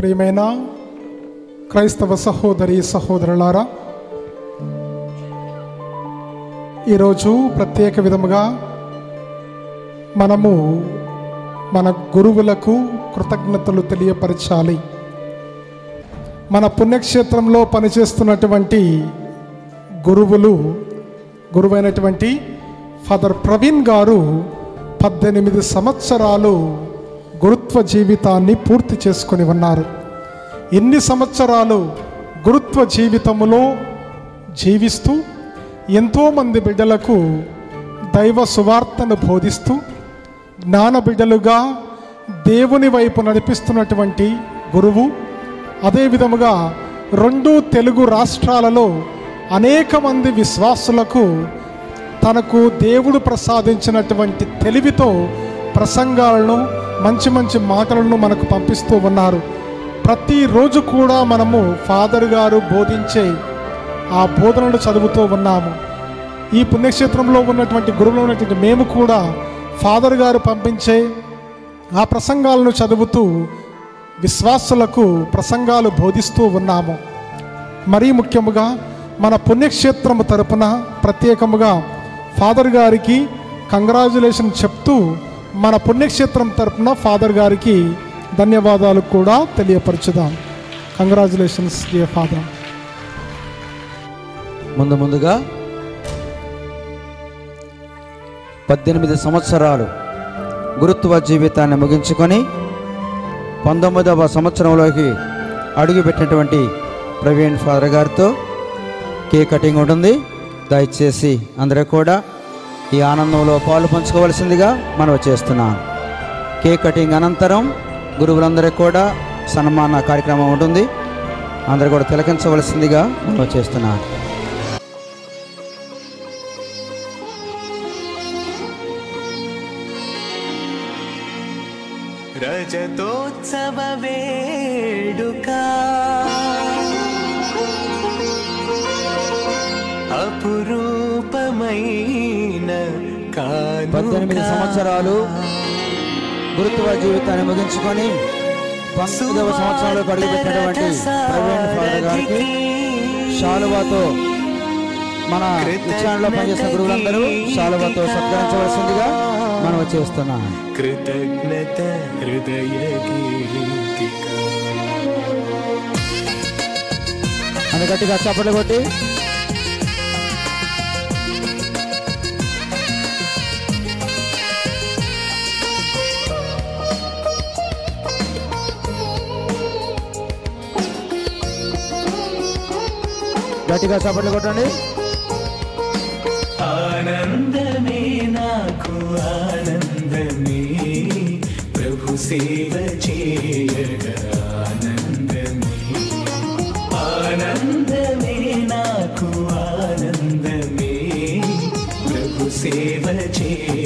ప్రియమైన క్రైస్తవ సహోదరి సహోదరులారా, ఈరోజు ప్రత్యేక విధముగా మనము మన గురువులకు కృతజ్ఞతలు తెలియపరచాలి. మన పుణ్యక్షేత్రంలో పనిచేస్తున్నటువంటి గురువైనటువంటి ఫాదర్ ప్రవీణ్ గారు 18 సంవత్సరాలు గురుత్వ జీవితాన్ని పూర్తి చేసుకొని ఉన్నారు. ఎన్ని సంవత్సరాలు గురుత్వ జీవితములో జీవిస్తూ ఎంతోమంది బిడ్డలకు దైవ సువార్తను బోధిస్తూ జ్ఞాన బిడ్డలుగా దేవుని వైపు నడిపిస్తున్నటువంటి గురువు. అదేవిధముగా 2 తెలుగు రాష్ట్రాలలో అనేక మంది విశ్వాసులకు తనకు దేవుడు ప్రసాదించినటువంటి తెలివితో ప్రసంగాలను, మంచి మంచి మాటలను మనకు పంపిస్తూ ఉన్నారు. ప్రతిరోజు కూడా మనము ఫాదర్ గారు బోధించే ఆ బోధనలు చదువుతూ ఉన్నాము. ఈ పుణ్యక్షేత్రంలో ఉన్నటువంటి గురువులు ఉన్నటువంటి మేము కూడా ఫాదర్ గారు పంపించే ఆ ప్రసంగాలను చదువుతూ విశ్వాసులకు ప్రసంగాలు బోధిస్తూ ఉన్నాము. మరీ ముఖ్యముగా మన పుణ్యక్షేత్రము తరపున ప్రత్యేకముగా ఫాదర్ గారికి కంగ్రాచ్యులేషన్ చెప్తూ మన పుణ్యక్షేత్రం తరపున ఫాదర్ గారికి ధన్యవాదాలు కూడా తెలియపరచుదాం. Congratulations dear father. ముందుగా 18 సంవత్సరాలు గురుత్వ జీవితాన్ని ముగించుకొని 19వ సంవత్సరంలోకి అడుగుపెట్టినటువంటి ప్రవీణ్ ఫాదర్ గారితో కేక్ కటింగ్ ఉంటుంది. దయచేసి అందరూ కూడా ఈ ఆనందంలో పాలు పంచుకోవలసిందిగా మనం చేస్తున్నాం. కేక్ కటింగ్ అనంతరం గురువులందరికీ కూడా సన్మాన కార్యక్రమం ఉంటుంది. అందరూ కూడా తిలకించవలసిందిగా మనం చేస్తున్నాం. రజతోత్సవ వేడుక అపురూపమైన 18 సంవత్సరాలు గురుత్వ జీవితాన్ని ముగించుకొని 19వ సంవత్సరంలో అడుగుపెట్టినటువంటి ప్రవీణ్ ఫాదర్ గారికి శాలువాతో మన ఉచ్చారణలో పనిచేసిన గురువులందరూ శాలువాతో సత్కరించవలసిందిగా మనం చేస్తున్నాం. కృతజ్ఞత హృదయ గీతిక. అని గట్టిగా చప్పట్లు కొట్టి గట్టిగా చప్పట్లు కొట్టండి. ఆనందమే నాకు ఆనందమే, ప్రభు సేవ చేయగా ఆనందమే. ఆనందమే నాకు ఆనందమే, ప్రభు సేవ చేయ